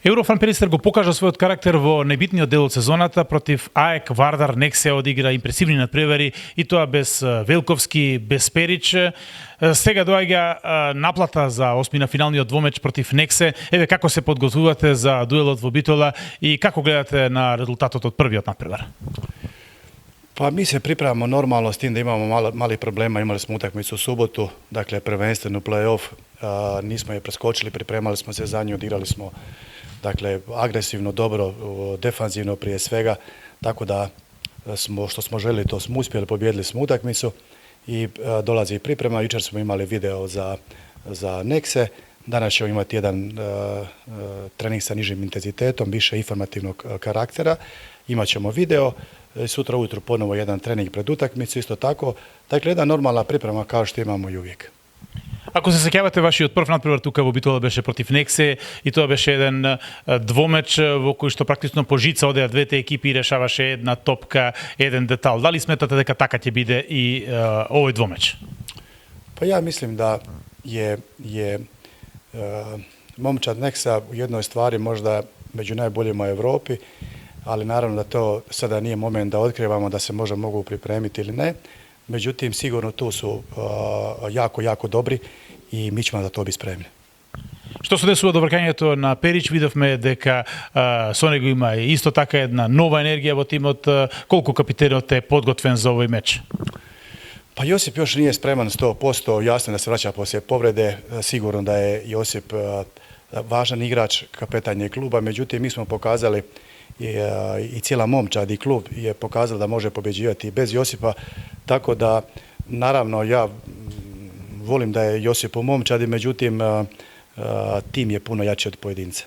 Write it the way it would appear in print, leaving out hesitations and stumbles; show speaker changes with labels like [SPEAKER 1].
[SPEAKER 1] Еврофан Перистер го покажа својот карактер во најбитниот дел од сезоната против АЕК, Вардар, Нексе одигра импресивни надпревари и тоа без Велковски, без Перич. Сега доаѓа наплата за осмина финалниот двомеч против Нексе. Еве како се подготвувате за дуелот во Битола и како гледате на резултатот од првиот надпревар?
[SPEAKER 2] Pa mi se pripremamo normalno s tim da imamo mali problema, imali smo utakmicu u subotu, dakle prvenstveno play-off, nismo je preskočili, pripremali smo se za nju, odigrali smo dakle agresivno, dobro, defanzivno prije svega, tako da što smo željeli to smo uspjeli, pobijedili smo utakmicu i dolazi priprema. Jučer smo imali video za Nekse, danas ćemo imati jedan trening sa nižim intenzitetom, više informativnog karaktera, imat ćemo video. Sutra ujutro ponovo jedan trening pred utakmicu, isto tako. Dakle, jedna normalna priprema kao što imamo i uvijek.
[SPEAKER 1] Ако се сеќавате, вашиот прв надпревар тука во Битола беше против Нексе и тоа беше еден двомеч во кој што практично по жица одеа двете екипи и решаваше една топка, еден детал. Дали сметате дека така ќе биде и овој двомеч?
[SPEAKER 2] Pa ja mislim da je momčad Neksa u jednoj stvari možda među najboljima u Europi, ali naravno da to sada nije moment da otkrivamo da se možda mogu pripremiti ili ne. Međutim, sigurno tu su jako dobri i mi ćemo za to biti spremni.
[SPEAKER 1] Што се десува до вркањето на Перич, видовме дека со него има исто така една нова енергија во тимот. Колку капитенот е подготвен за овој меч?
[SPEAKER 2] Pa Josip još nije spreman 100%, jasno da se vraća poslije povrede, sigurno da je Josip važan igrač, kapetan je kluba, međutim mi smo pokazali i cijela momčad i klub je pokazala da može pobjeđivati i bez Josipa, tako da naravno ja volim da je Josip u momčadi, međutim tim je puno jači od pojedinca.